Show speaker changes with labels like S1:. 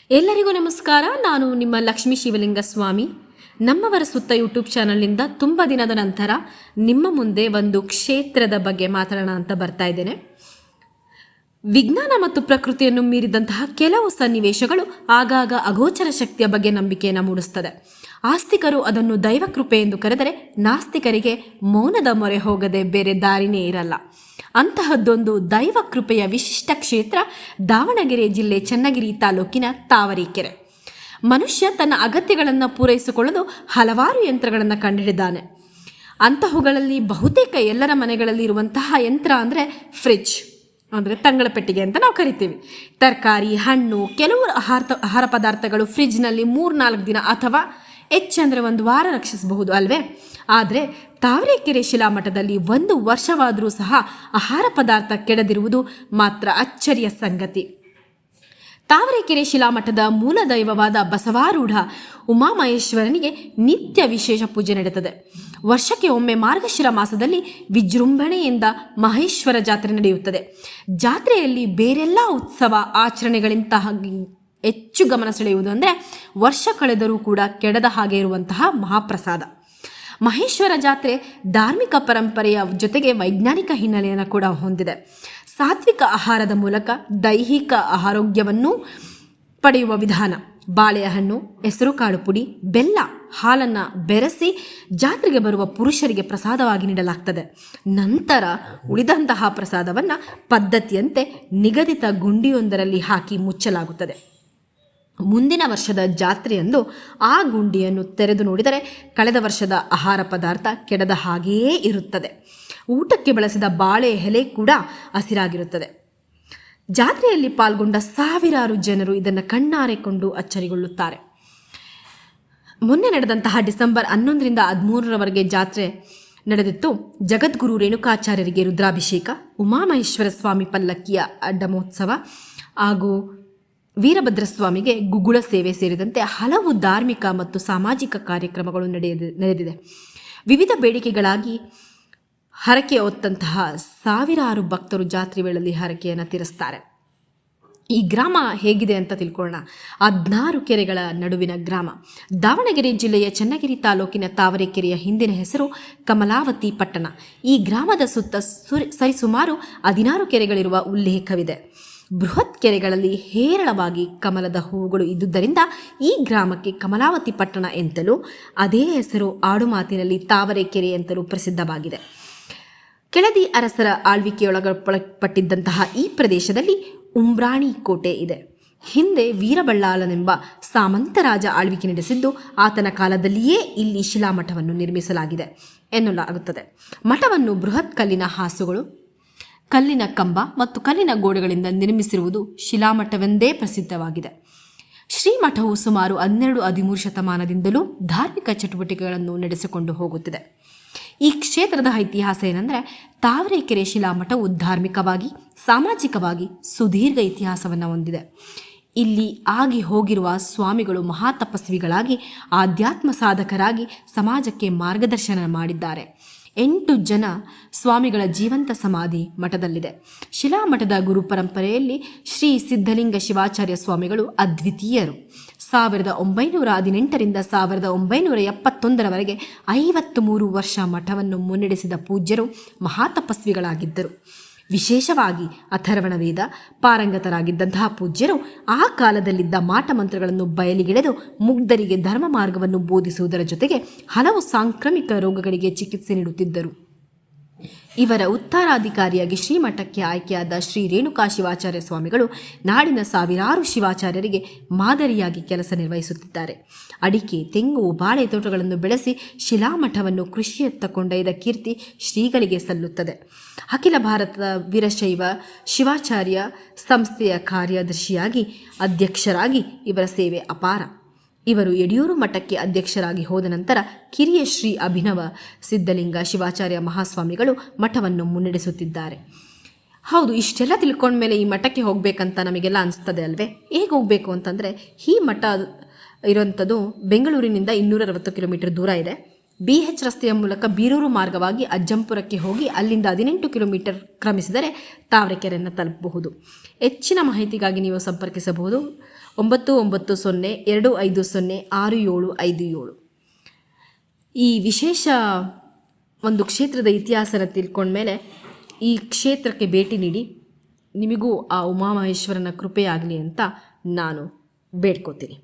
S1: ಎಲ್ಲರಿಗೂ ನಮಸ್ಕಾರ. ನಾನು ನಿಮ್ಮ ಲಕ್ಷ್ಮೀ ಶಿವಲಿಂಗ ಸ್ವಾಮಿ. ನಮ್ಮವರ ಸುತ್ತ ಯೂಟ್ಯೂಬ್ ಚಾನಲ್ನಿಂದ ತುಂಬ ದಿನದ ನಂತರ ನಿಮ್ಮ ಮುಂದೆ ಒಂದು ಕ್ಷೇತ್ರದ ಬಗ್ಗೆ ಮಾತಾಡೋಣ ಅಂತ ಬರ್ತಾ ಇದ್ದೇನೆ. ವಿಜ್ಞಾನ ಮತ್ತು ಪ್ರಕೃತಿಯನ್ನು ಮೀರಿದಂತಹ ಕೆಲವು ಸನ್ನಿವೇಶಗಳು ಆಗಾಗ ಅಗೋಚರ ಶಕ್ತಿಯ ಬಗ್ಗೆ ನಂಬಿಕೆಯನ್ನು ಮೂಡಿಸ್ತದೆ. ಆಸ್ತಿಕರು ಅದನ್ನು ದೈವ ಕೃಪೆ ಎಂದು ಕರೆದರೆ, ನಾಸ್ತಿಕರಿಗೆ ಮೌನದ ಮೊರೆ ಹೋಗದೆ ಬೇರೆ ದಾರಿನೇ ಇರಲ್ಲ. ಅಂತಹದ್ದೊಂದು ದೈವ ಕೃಪೆಯ ವಿಶಿಷ್ಟ ಕ್ಷೇತ್ರ ದಾವಣಗೆರೆ ಜಿಲ್ಲೆ ಚನ್ನಗಿರಿ ತಾಲೂಕಿನ ತಾವರೆಕೆರೆ. ಮನುಷ್ಯ ತನ್ನ ಅಗತ್ಯಗಳನ್ನು ಪೂರೈಸಿಕೊಳ್ಳಲು ಹಲವಾರು ಯಂತ್ರಗಳನ್ನು ಕಂಡುಹಿಡಿದಾನೆ. ಅಂತಹವುಗಳಲ್ಲಿ ಬಹುತೇಕ ಎಲ್ಲರ ಮನೆಗಳಲ್ಲಿ ಇರುವಂತಹ ಯಂತ್ರ ಅಂದರೆ ಫ್ರಿಡ್ಜ್, ಅಂದರೆ ತಂಗಳ ಪೆಟ್ಟಿಗೆ ಅಂತ ನಾವು ಕರಿತೀವಿ. ತರಕಾರಿ, ಹಣ್ಣು, ಕೆಲವು ಆಹಾರ ಪದಾರ್ಥಗಳು ಫ್ರಿಡ್ಜ್ನಲ್ಲಿ 3-4 ದಿನ ಅಥವಾ ಹೆಚ್ಚಂದರೆ 1 ವಾರ ರಕ್ಷಿಸಬಹುದು ಅಲ್ವೇ. ಆದರೆ ತಾವರೆಕೆರೆ ಶಿಲಾಮಠದಲ್ಲಿ 1 ವರ್ಷವಾದರೂ ಸಹ ಆಹಾರ ಪದಾರ್ಥ ಕೆಡದಿರುವುದು ಮಾತ್ರ ಅಚ್ಚರಿಯ ಸಂಗತಿ. ತಾವರೆಕೆರೆ ಶಿಲಾಮಠದ ಮೂಲ ದೈವವಾದ ಬಸವಾರೂಢ ಉಮಾಮಹೇಶ್ವರನಿಗೆ ನಿತ್ಯ ವಿಶೇಷ ಪೂಜೆ ನಡೆಯುತ್ತದೆ. ವರ್ಷಕ್ಕೆ ಒಮ್ಮೆ ಮಾರ್ಗಶಿರ ಮಾಸದಲ್ಲಿ ವಿಜೃಂಭಣೆಯಿಂದ ಮಹೇಶ್ವರ ಜಾತ್ರೆ ನಡೆಯುತ್ತದೆ. ಜಾತ್ರೆಯಲ್ಲಿ ಬೇರೆಲ್ಲ ಉತ್ಸವ ಆಚರಣೆಗಳಿಂತಹ ಹೆಚ್ಚು ಗಮನ ಸೆಳೆಯುವುದು ಅಂದರೆ ವರ್ಷ ಕಳೆದರೂ ಕೂಡ ಕೆಡದ ಹಾಗೆ ಇರುವಂತಹ ಮಹಾಪ್ರಸಾದ. ಮಹೇಶ್ವರ ಜಾತ್ರೆ ಧಾರ್ಮಿಕ ಪರಂಪರೆಯ ಜೊತೆಗೆ ವೈಜ್ಞಾನಿಕ ಹಿನ್ನೆಲೆಯನ್ನು ಕೂಡ ಹೊಂದಿದೆ. ಸಾತ್ವಿಕ ಆಹಾರದ ಮೂಲಕ ದೈಹಿಕ ಆರೋಗ್ಯವನ್ನು ಪಡೆಯುವ ವಿಧಾನ. ಬಾಳೆಹಣ್ಣು, ಹೆಸರುಕಾಳು ಪುಡಿ, ಬೆಲ್ಲ, ಹಾಲನ್ನು ಬೆರೆಸಿ ಜಾತ್ರೆಗೆ ಬರುವ ಪುರುಷರಿಗೆ ಪ್ರಸಾದವಾಗಿ ನೀಡಲಾಗ್ತದೆ. ನಂತರ ಉಳಿದಂತಹ ಪ್ರಸಾದವನ್ನು ಪದ್ಧತಿಯಂತೆ ನಿಗದಿತ ಗುಂಡಿಯೊಂದರಲ್ಲಿ ಹಾಕಿ ಮುಚ್ಚಲಾಗುತ್ತದೆ. ಮುಂದಿನ ವರ್ಷದ ಜಾತ್ರೆಯಂದು ಆ ಗುಂಡಿಯನ್ನು ತೆರೆದು ನೋಡಿದರೆ ಕಳೆದ ವರ್ಷದ ಆಹಾರ ಪದಾರ್ಥ ಕೆಡದ ಹಾಗೆಯೇ ಇರುತ್ತದೆ. ಊಟಕ್ಕೆ ಬಳಸಿದ ಬಾಳೆ ಎಲೆ ಕೂಡ ಹಸಿರಾಗಿರುತ್ತದೆ. ಜಾತ್ರೆಯಲ್ಲಿ ಪಾಲ್ಗೊಂಡ ಸಾವಿರಾರು ಜನರು ಇದನ್ನು ಕಣ್ಣಾರೆಕೊಂಡು ಅಚ್ಚರಿಗೊಳ್ಳುತ್ತಾರೆ. ಮೊನ್ನೆ ನಡೆದಂತಹ ಡಿಸೆಂಬರ್ 11ರಿಂದ 13ರವರೆಗೆ ಜಾತ್ರೆ ನಡೆದಿತ್ತು. ಜಗದ್ಗುರು ರೇಣುಕಾಚಾರ್ಯರಿಗೆ ರುದ್ರಾಭಿಷೇಕ, ಉಮಾಮಹೇಶ್ವರ ಸ್ವಾಮಿ ಪಲ್ಲಕ್ಕಿಯ ಅಡ್ಡಮೋತ್ಸವ ಹಾಗೂ ವೀರಭದ್ರಸ್ವಾಮಿಗೆ ಗುಗ್ಗುಳ ಸೇವೆ ಸೇರಿದಂತೆ ಹಲವು ಧಾರ್ಮಿಕ ಮತ್ತು ಸಾಮಾಜಿಕ ಕಾರ್ಯಕ್ರಮಗಳು ನಡೆದಿದೆ. ವಿವಿಧ ಬೇಡಿಕೆಗಳಾಗಿ ಹರಕೆ ಹೊತ್ತಂತಹ ಸಾವಿರಾರು ಭಕ್ತರು ಜಾತ್ರೆ ವೇಳೆಯಲ್ಲಿ ಹರಕೆಯನ್ನು ತೀರಿಸ್ತಾರೆ. ಈ ಗ್ರಾಮ ಹೇಗಿದೆ ಅಂತ ತಿಳ್ಕೊಳ್ಳೋಣ. 16 ಕೆರೆಗಳ ನಡುವಿನ ಗ್ರಾಮ. ದಾವಣಗೆರೆ ಜಿಲ್ಲೆಯ ಚನ್ನಗಿರಿ ತಾಲೂಕಿನ ತಾವರೆಕೆರೆಯ ಹಿಂದಿನ ಹೆಸರು ಕಮಲಾವತಿ ಪಟ್ಟಣ. ಈ ಗ್ರಾಮದ ಸುತ್ತ ಸರಿಸುಮಾರು 16 ಕೆರೆಗಳಿರುವ ಉಲ್ಲೇಖವಿದೆ. ಬೃಹತ್ ಕೆರೆಗಳಲ್ಲಿ ಹೇರಳವಾಗಿ ಕಮಲದ ಹೂವುಗಳು ಇದ್ದುದರಿಂದ ಈ ಗ್ರಾಮಕ್ಕೆ ಕಮಲಾವತಿ ಪಟ್ಟಣ ಎಂತಲೂ, ಅದೇ ಹೆಸರು ಆಡುಮಾತಿನಲ್ಲಿ ತಾವರೆಕೆರೆ ಎಂತಲೂ ಪ್ರಸಿದ್ಧವಾಗಿದೆ. ಕೆಳದಿ ಅರಸರ ಆಳ್ವಿಕೆಯೊಳಪಟ್ಟಿದ್ದಂತಹ ಈ ಪ್ರದೇಶದಲ್ಲಿ ಉಂಬ್ರಾಣಿ ಕೋಟೆ ಇದೆ. ಹಿಂದೆ ವೀರಬಳ್ಳಾಲನೆಂಬ ಸಾಮಂತ ರಾಜ ಆಳ್ವಿಕೆ ನಡೆಸಿದ್ದು ಆತನ ಕಾಲದಲ್ಲಿಯೇ ಇಲ್ಲಿ ಶಿಲಾಮಠವನ್ನು ನಿರ್ಮಿಸಲಾಗಿದೆ ಎನ್ನಲಾಗುತ್ತದೆ. ಮಠವನ್ನು ಬೃಹತ್ ಕಲ್ಲಿನ ಹಾಸುಗಳು, ಕಲ್ಲಿನ ಕಂಬ ಮತ್ತು ಕಲ್ಲಿನ ಗೋಡೆಗಳಿಂದ ನಿರ್ಮಿಸಿರುವುದು ಶಿಲಾಮಠವೆಂದೇ ಪ್ರಸಿದ್ಧವಾಗಿದೆ. ಶ್ರೀಮಠವು ಸುಮಾರು 12-13 ಶತಮಾನದಿಂದಲೂ ಧಾರ್ಮಿಕ ಚಟುವಟಿಕೆಗಳನ್ನು ನಡೆಸಿಕೊಂಡು ಹೋಗುತ್ತಿದೆ. ಈ ಕ್ಷೇತ್ರದ ಇತಿಹಾಸ ಏನೆಂದರೆ, ತಾವರೆಕೆರೆ ಶಿಲಾಮಠವು ಧಾರ್ಮಿಕವಾಗಿ, ಸಾಮಾಜಿಕವಾಗಿ ಸುದೀರ್ಘ ಇತಿಹಾಸವನ್ನು ಹೊಂದಿದೆ. ಇಲ್ಲಿ ಆಗಿ ಹೋಗಿರುವ ಸ್ವಾಮಿಗಳು ಮಹಾತಪಸ್ವಿಗಳಾಗಿ, ಆಧ್ಯಾತ್ಮ ಸಾಧಕರಾಗಿ ಸಮಾಜಕ್ಕೆ ಮಾರ್ಗದರ್ಶನ ಮಾಡಿದ್ದಾರೆ. 8 ಜನ ಸ್ವಾಮಿಗಳ ಜೀವಂತ ಸಮಾಧಿ ಮಠದಲ್ಲಿದೆ. ಶಿಲಾಮಠದ ಗುರು ಪರಂಪರೆಯಲ್ಲಿ ಶ್ರೀ ಸಿದ್ಧಲಿಂಗ ಶಿವಾಚಾರ್ಯ ಸ್ವಾಮಿಗಳು ಅದ್ವಿತೀಯರು. 1918ರಿಂದ 1971ರವರೆಗೆ 53 ವರ್ಷ ಮಠವನ್ನು ಮುನ್ನಡೆಸಿದ ಪೂಜ್ಯರು ಮಹಾತಪಸ್ವಿಗಳಾಗಿದ್ದರು. ವಿಶೇಷವಾಗಿ ಅಥರ್ವಣ ವೇದ ಪಾರಂಗತರಾಗಿದ್ದಂತಹ ಪೂಜ್ಯರು ಆ ಕಾಲದಲ್ಲಿದ್ದ ಮಾಟ ಮಂತ್ರಗಳನ್ನು ಬಯಲಿಗೆಳೆದು ಮುಗ್ಧರಿಗೆ ಧರ್ಮ ಮಾರ್ಗವನ್ನು ಬೋಧಿಸುವುದರ ಜೊತೆಗೆ ಹಲವು ಸಾಂಕ್ರಾಮಿಕ ರೋಗಗಳಿಗೆ ಚಿಕಿತ್ಸೆ ನೀಡುತ್ತಿದ್ದರು. ಇವರ ಉತ್ತರಾಧಿಕಾರಿಯಾಗಿ ಶ್ರೀಮಠಕ್ಕೆ ಆಯ್ಕೆಯಾದ ಶ್ರೀ ರೇಣುಕಾ ಶಿವಾಚಾರ್ಯ ಸ್ವಾಮಿಗಳು ನಾಡಿನ ಸಾವಿರಾರು ಶಿವಾಚಾರ್ಯರಿಗೆ ಮಾದರಿಯಾಗಿ ಕೆಲಸ ನಿರ್ವಹಿಸುತ್ತಿದ್ದಾರೆ. ಅಡಿಕೆ, ತೆಂಗು, ಬಾಳೆ ತೋಟಗಳನ್ನು ಬೆಳೆಸಿ ಶಿಲಾಮಠವನ್ನು ಕೃಷಿಯತ್ತ ಕೊಂಡೊಯ್ದ ಕೀರ್ತಿ ಶ್ರೀಗಳಿಗೆ ಸಲ್ಲುತ್ತದೆ. ಅಖಿಲ ಭಾರತದ ವೀರಶೈವ ಶಿವಾಚಾರ್ಯ ಸಂಸ್ಥೆಯ ಕಾರ್ಯದರ್ಶಿಯಾಗಿ, ಅಧ್ಯಕ್ಷರಾಗಿ ಇವರ ಸೇವೆ ಅಪಾರ. ಇವರು ಯಡಿಯೂರು ಮಠಕ್ಕೆ ಅಧ್ಯಕ್ಷರಾಗಿ ಹೋದ ನಂತರ ಕಿರಿಯ ಶ್ರೀ ಅಭಿನವ ಸಿದ್ಧಲಿಂಗ ಶಿವಾಚಾರ್ಯ ಮಹಾಸ್ವಾಮಿಗಳು ಮಠವನ್ನು ಮುನ್ನಡೆಸುತ್ತಿದ್ದಾರೆ. ಹೌದು, ಇಷ್ಟೆಲ್ಲ ತಿಳ್ಕೊಂಡ್ಮೇಲೆ ಈ ಮಠಕ್ಕೆ ಹೋಗಬೇಕಂತ ನಮಗೆಲ್ಲ ಅನಿಸ್ತದೆ ಅಲ್ವೇ? ಹೇಗೆ ಹೋಗಬೇಕು ಅಂತಂದರೆ, ಈ ಮಠ ಇರುವಂಥದ್ದು ಬೆಂಗಳೂರಿನಿಂದ 260 ಕಿಲೋಮೀಟರ್ ದೂರ ಇದೆ. BH ರಸ್ತೆಯ ಮೂಲಕ ಬೀರೂರು ಮಾರ್ಗವಾಗಿ ಅಜ್ಜಂಪುರಕ್ಕೆ ಹೋಗಿ ಅಲ್ಲಿಂದ 18 ಕಿಲೋಮೀಟರ್ ಕ್ರಮಿಸಿದರೆ ತಾವರೆಕೆರೆಯನ್ನು ತಲುಪಬಹುದು. ಹೆಚ್ಚಿನ ಮಾಹಿತಿಗಾಗಿ ನೀವು ಸಂಪರ್ಕಿಸಬಹುದು 9902506757. ಈ ವಿಶೇಷ ಒಂದು ಕ್ಷೇತ್ರದ ಇತಿಹಾಸನ ತಿಳ್ಕೊಂಡ್ಮೇಲೆ ಈ ಕ್ಷೇತ್ರಕ್ಕೆ ಭೇಟಿ ನೀಡಿ, ನಿಮಗೂ ಆ ಉಮಾಮಹೇಶ್ವರನ ಕೃಪೆಯಾಗಲಿ ಅಂತ ನಾನು ಬೇಡ್ಕೋತೀನಿ.